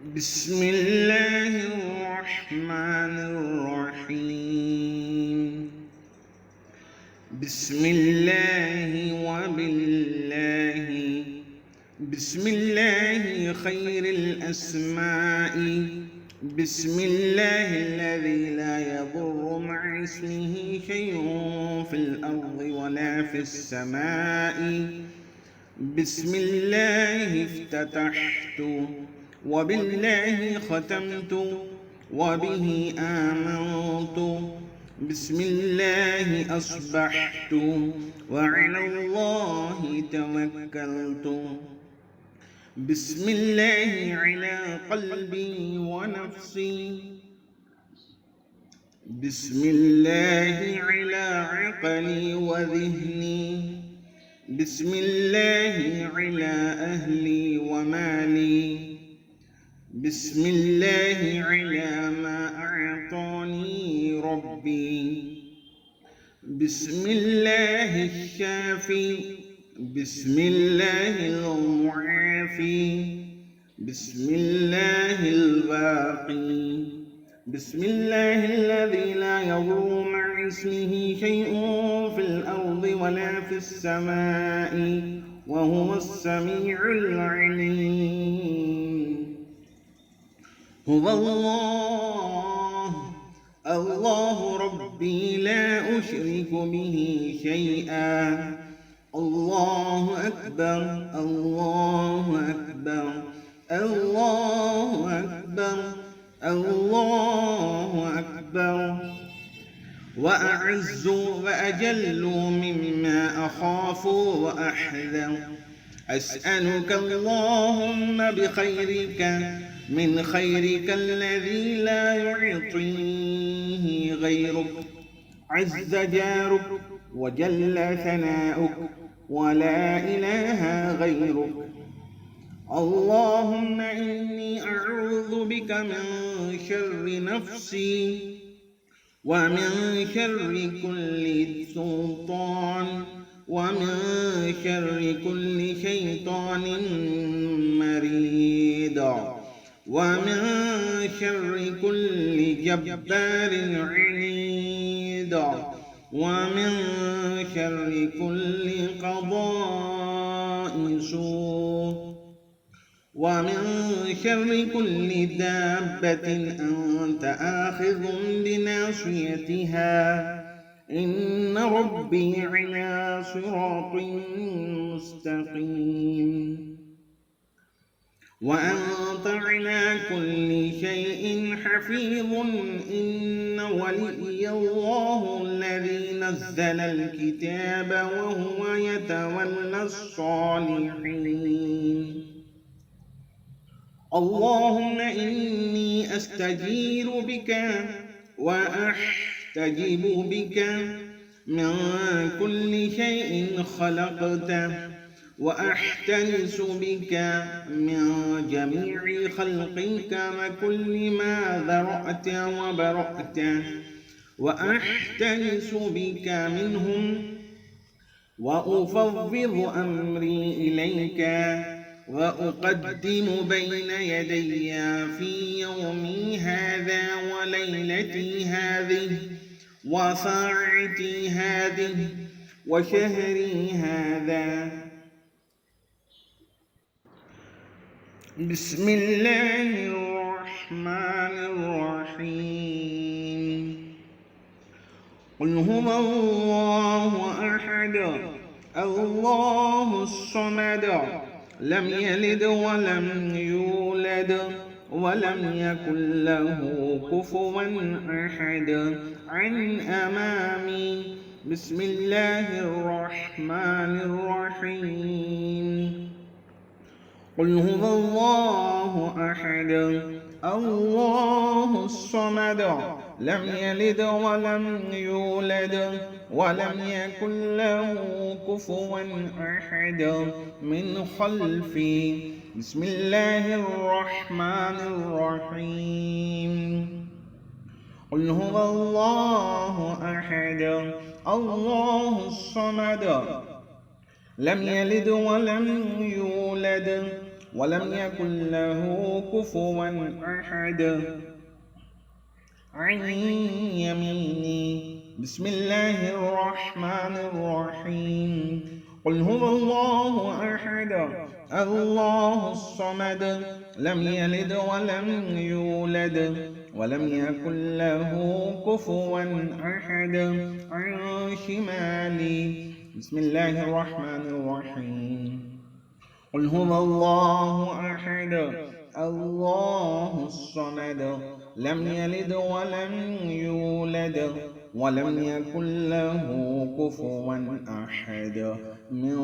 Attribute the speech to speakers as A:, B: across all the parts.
A: بسم الله الرحمن الرحيم. بسم الله وبالله. بسم الله خير الأسماء. بسم الله الذي لا يضر مع اسمه شيء في الأرض ولا في السماء. بسم الله افتتحت وبالله ختمت وبه آمنت. بسم الله أصبحت وعلى الله توكلت. بسم الله على قلبي ونفسي. بسم الله على عقلي وذهني. بسم الله على أهلي ومالي. بسم الله على ما أعطاني ربي. بسم الله الشافي. بسم الله المعافي. بسم الله الباقي. بسم الله الذي لا يضر مع اسمه شيء في الأرض ولا في السماء وهو السميع العليم. هو الله ربي لا أشرك به شيئا. الله أكبر الله أكبر الله أكبر الله أكبر. وأعز وأجل مما أخاف وأحذر. أسألك اللهم بخيرك من خيرك الذي لا يعطيه غيرك، عز جارك وجل ثناؤك ولا إله غيرك. اللهم إني أعوذ بك من شر نفسي ومن شر كل سلطان ومن شر كل شيطان مريد ومن شر كل جبار عنيد ومن شر كل قضاء سوء ومن شر كل دابة أنت آخذ بناصيتها. إن ربي على صراط مستقيم. وأنت على كل شيء حفيظ. إن ولي الله الذي نزل الكتاب وهو يتولى الصالحين. اللهم إني أستجير بك وأحتجب بك من كل شيء خلقته وأحترس بك من جميع خلقك وكل ما ذرأت وبرأت وأحترس بك منهم وأفوض أمري إليك وأقدم بين يدي في يومي هذا وليلتي هذه وساعتي هذه وشهري هذا. بسم الله الرحمن الرحيم. قل هو الله أحد الله الصمد لم يلد ولم يولد ولم يكن له كفوا أحد. عن أمامي. بسم الله الرحمن الرحيم. قل هو الله أحد الله الصمد لم يلد ولم يولد ولم يكن له كفوا أحد. من خلفي. بسم الله الرحمن الرحيم. قل هو الله أحد الله الصمد لم يلد ولم يولد ولم يكن له كفوا أحد. عن يميني بسم الله الرحمن الرحيم قل هو الله أحد الله الصمد لم يلد ولم يولد ولم يكن له كفوا أحد. عن شمالي بسم الله الرحمن الرحيم قل هو الله أحد الله الصمد لم يلد ولم يولد ولم يكن له كفوا أحد. من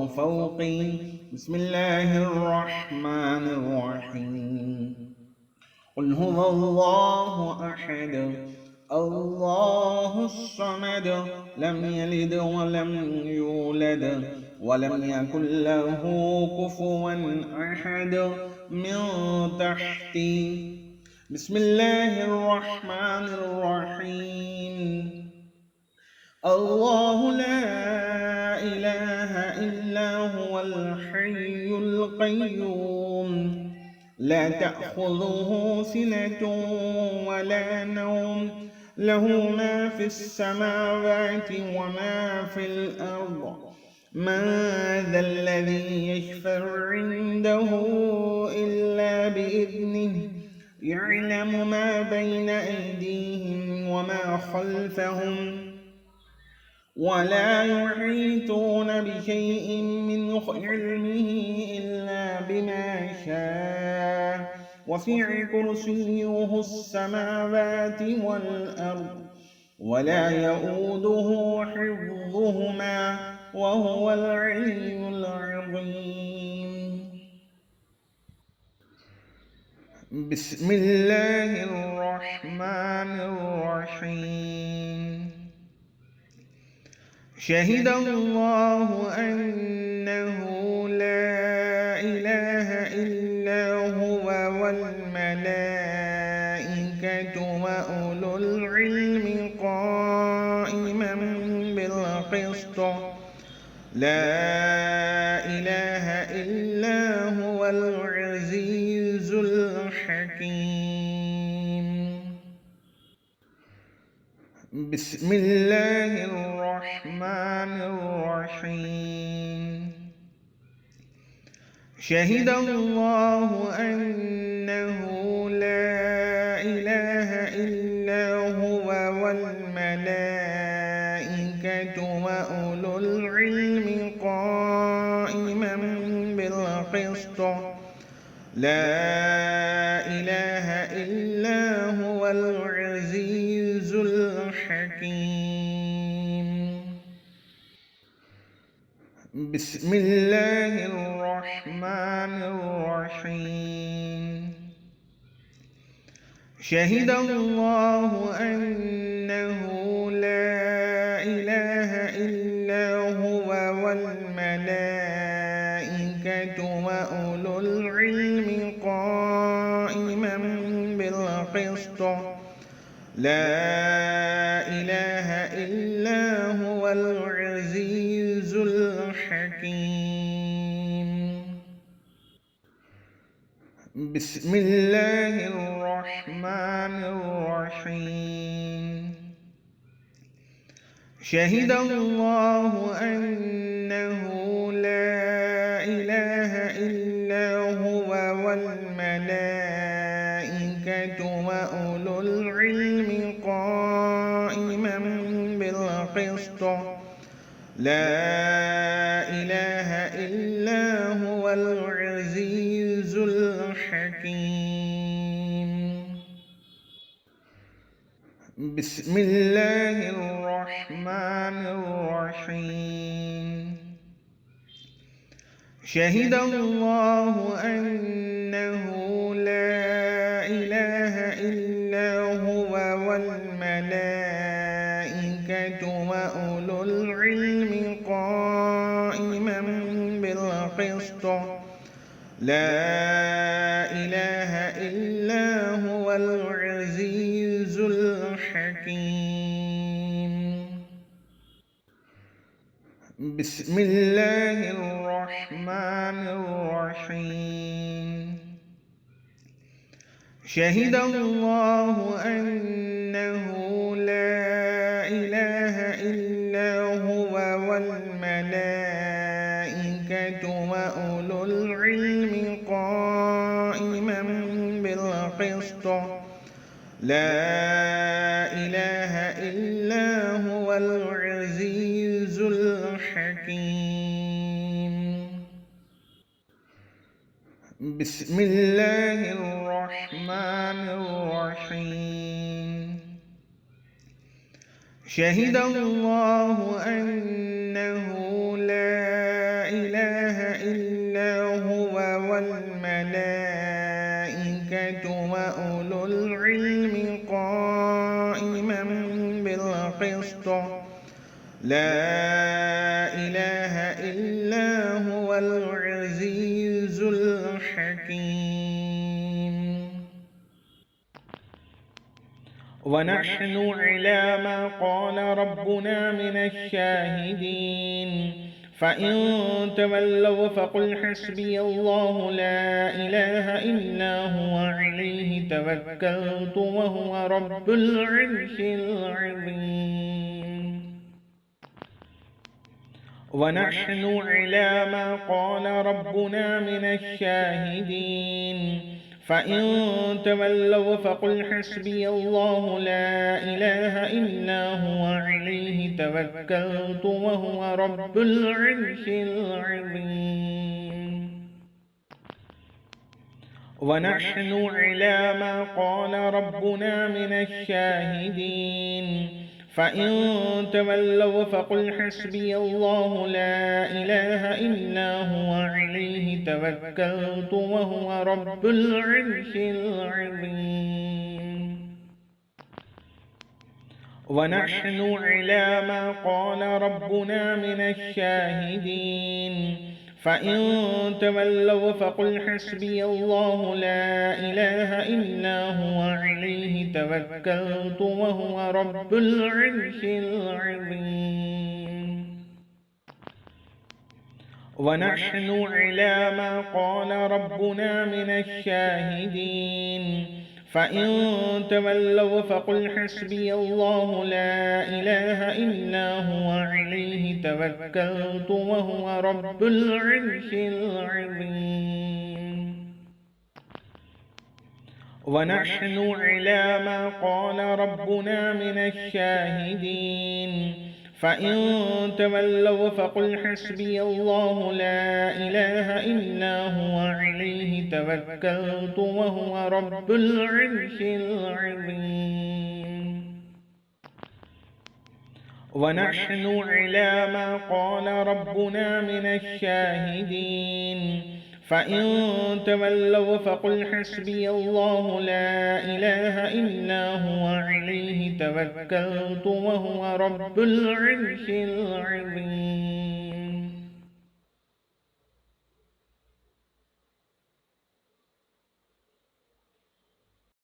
A: فوقي بسم الله الرحمن الرحيم قل هو الله أحد الله الصمد لم يلد ولم يولد ولم يكن له كفوا أحد. من تحتي بسم الله الرحمن الرحيم الله لا إله إلا هو الحي القيوم لا تأخذه سنة ولا نوم له ما في السماوات وما في الأرض. من ذا الذي يشفع عنده إلا بإذنه يعلم ما بين أيديهم وما خلفهم ولا يحيطون بشيء من علمه إلا بما شاء وسع كرسيه السماوات والأرض ولا يؤوده حفظهما وهو العلي العظيم. بسم الله الرحمن الرحيم شهد الله أنه لا إله إلا هو والملائكة وأولو العلم قائما بالقسط لا إله إلا هو العزيز الحكيم. بسم الله الرحمن الرحيم شهد الله أنه لا إله إلا هو والملائكة وأولو العلم قائما بالقسط لا إله إلا هو العزيز الحكيم. بسم الله الرحمن الرحيم شهد الله أنه لا إله إلا هو والملائكة وأولو العلم قائما بالقسط لا إله إلا هو العزيز الحكيم. بسم الله الرحمن الرحيم شهد الله أنه لا إله إلا هو والملائكة وأولو العلم قائما بالقسط لا إله إلا هو العزيز الحكيم. بسم الله الرحمن الرحيم شهد الله أنه لا إله إلا هو والملائكة وأولو العلم قائما بالقسط لا إله إلا هو العزيز الحكيم. بسم الله الرحمن الرحيم شهد الله أنه لا إله إلا هو والملائكة وأولو العلم قائما بالقسط لا إله إلا هو العزيز الحكيم. بسم الله الرحمن الرحيم. شهد الله أنه لا إله إلا هو والملائكة وأولو العلم قائما بالقسط لا إله إلا هو العزيز الحكيم. ونحن على ما قال ربنا من الشاهدين. فإن تولوا فقل حسبي الله لا إله إلا هو عليه توكلت وهو رب العرش العظيم. ونحن على ما قال ربنا من الشاهدين. فإن تولوا فقل حسبي الله لا إله إلا هو عليه توكلت وهو رب العرش العظيم. ونحن على ما قال ربنا من الشاهدين. فإن تولوا فقل حسبي الله لا إله إلا هو عليه توكلت وهو رب العرش العظيم. ونحن على ما قال ربنا من الشاهدين. فإن تولوا فقل حسبي الله لا إله إلا هو عليه توكلت وهو رب العرش العظيم. ونحن على ما قال ربنا من الشاهدين. فإن تولوا فقل حسبي الله لا إله إلا هو عليه توكلت وهو رب العرش العظيم. ونحن على ما قال ربنا من الشاهدين. فإن تولوا فقل حسبي الله لا إله إلا هو عليه توكلت وهو رب العرش العظيم. ونحن على ما قال ربنا من الشاهدين. فإن تولوا فقل حسبي الله لا إله إلا هو عليه توكلت وهو رب العرش العظيم.